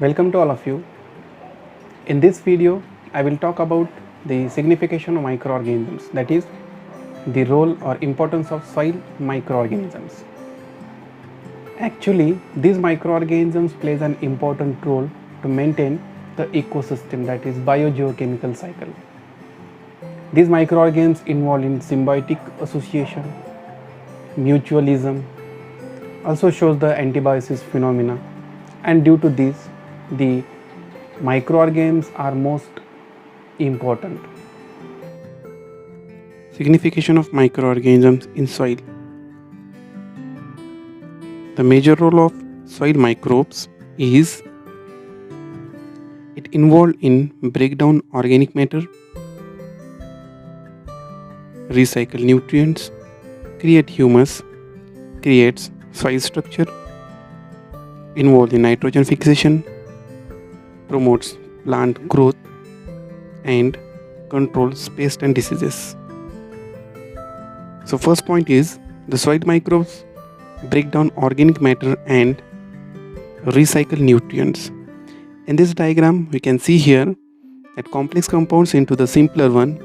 Welcome to all of you. In this video, I will talk about the signification of microorganisms, that is, the role or importance of soil microorganisms. Actually, these microorganisms plays an important role to maintain the ecosystem, that is biogeochemical cycle. These microorganisms involved in symbiotic association, mutualism, also shows the antibiosis phenomena, and due to this the microorganisms are most important. Signification of microorganisms in soil. The major role of soil microbes is it involved in break down organic matter, recycle nutrients, create humus, creates soil structure, involved in nitrogen fixation, promotes plant growth, and controls pests and diseases. So first point is the soil microbes break down organic matter and recycle nutrients. In this diagram we can see here that complex compounds into the simpler one.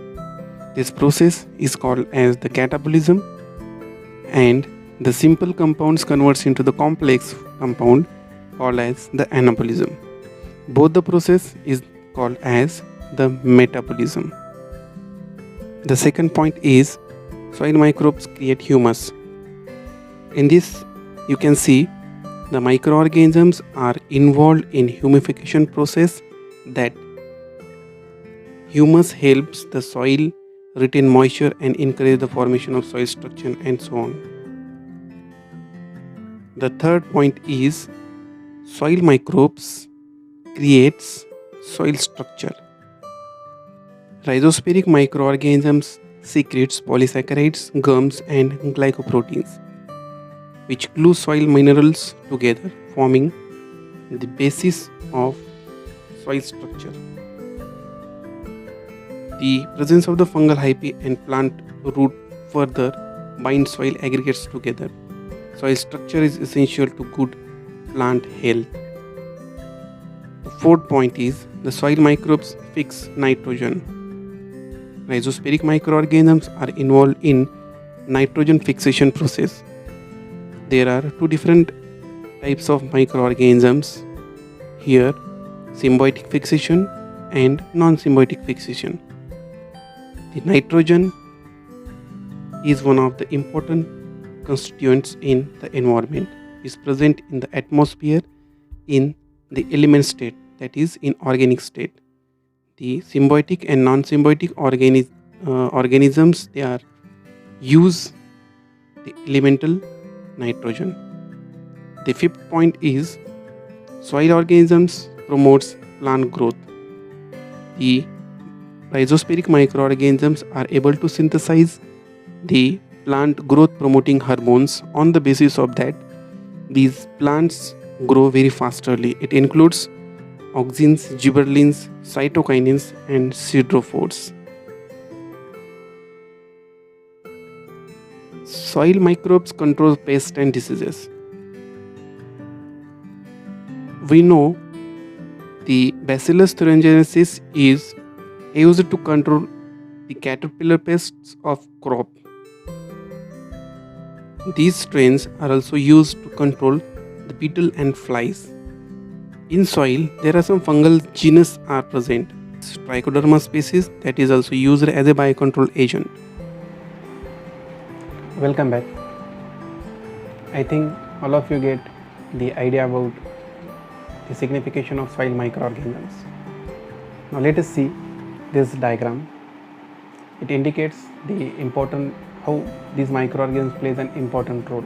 This process is called as the catabolism, and the simple compounds converts into the complex compound called as the anabolism. Both the process is called as the metabolism. The second point is soil microbes create humus. In this you can see the microorganisms are involved in humification process, that humus helps the soil retain moisture and encourage the formation of soil structure and so on. The third point is soil microbes creates soil structure. Rhizosporic microorganisms secretes polysaccharides, gums and glycoproteins, which glue soil minerals together, forming the basis of soil structure. The presence of the fungal hyphae and plant root further bind soil aggregates together. Soil structure is essential to good plant health. The fourth point is the soil microbes fix nitrogen. Rhizosporic microorganisms are involved in nitrogen fixation process. There are two different types of microorganisms here: symbiotic fixation and non-symbiotic fixation. The nitrogen is one of the important constituents in the environment. It is present in the atmosphere in the element state, that is in organic state. The symbiotic and non-symbiotic organisms, they are use the elemental nitrogen. The fifth point is soil organisms promotes plant growth. The rhizosporic microorganisms are able to synthesize the plant growth promoting hormones. On the basis of that, these plants grow very fasterly. It includes auxins, gibberellins, cytokinins and siderophores. Soil microbes control pests and diseases. We know the Bacillus thuringiensis is used to control the caterpillar pests of crop. These strains are also used to control the beetle and flies. In soil, there are some fungal genus are present. Trichoderma species that is also used as a biocontrol agent. Welcome back. I think all of you get the idea about the signification of soil microorganisms. Now let us see this diagram. It indicates the important how these microorganisms plays an important role.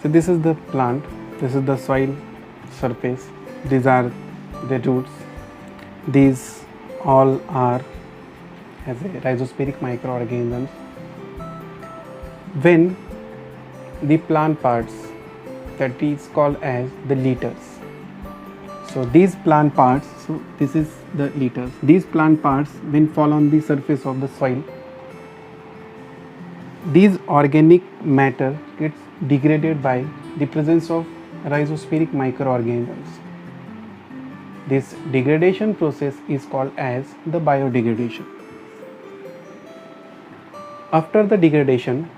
So this is the plant, this is the soil surface, these are the roots, these all are as a rhizosporic microorganisms. When the plant parts, that is called as the letters. So these plant parts, so this is the letters. These plant parts when fall on the surface of the soil, these organic matter gets degraded by the presence of rhizosporic microorganisms. This degradation process is called as the biodegradation. After the degradation,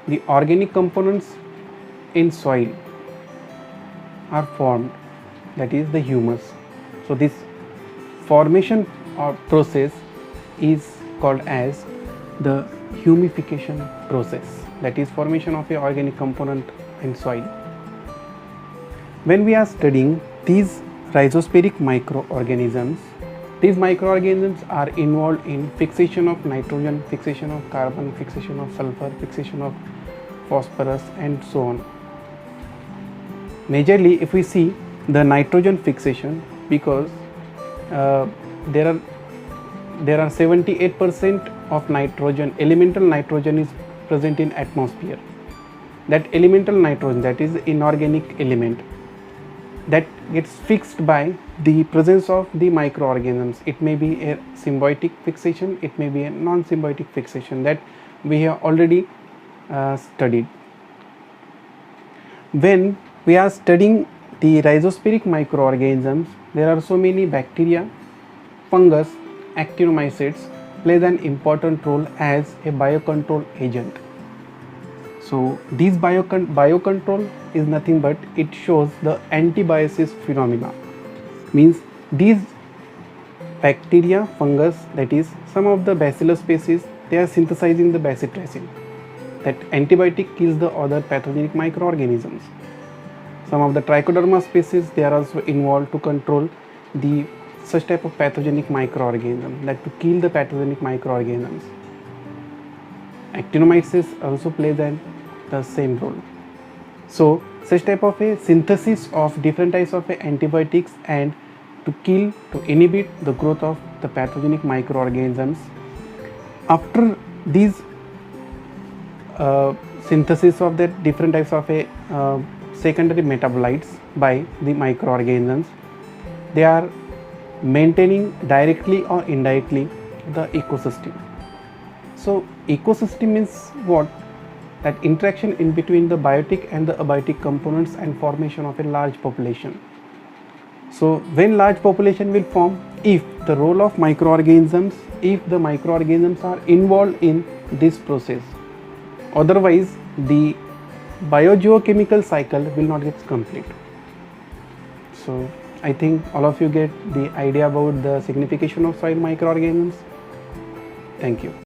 the organic components in soil are formed, that is the humus. So this formation or process is called as the humification process, that is formation of a organic component in soil. When we are studying these rhizosporic microorganisms, these microorganisms are involved in fixation of nitrogen, fixation of carbon, fixation of sulfur, fixation of phosphorus and so on. Majorly if we see the nitrogen fixation, because there are 78% of nitrogen, elemental nitrogen is present in atmosphere. That elemental nitrogen, that is inorganic element, that gets fixed by the presence of the microorganisms. It may be a symbiotic fixation, it may be a non-symbiotic fixation, that we have already studied. When we are studying the rhizosporic microorganisms, there are so many bacteria, fungus, actinomycetes plays an important role as a biocontrol agent. So this biocontrol is nothing but it shows the antibiosis phenomena. Means these bacteria, fungus, that is some of the bacillus species, they are synthesizing the bacitracin. That antibiotic kills the other pathogenic microorganisms. Some of the trichoderma species, they are also involved to control the such type of pathogenic microorganism, that to kill the pathogenic microorganisms. Actinomyces also play the same role. So such type of a synthesis of different types of antibiotics and to kill, to inhibit the growth of the pathogenic microorganisms. After these synthesis of the different types of secondary metabolites by the microorganisms, they are maintaining directly or indirectly the ecosystem. So ecosystem means what? That interaction in between the biotic and the abiotic components and formation of a large population. So when large population will form, if the role of microorganisms, if the microorganisms are involved in this process, otherwise the biogeochemical cycle will not get complete. So I think all of you get the idea about the signification of soil microorganisms. Thank you.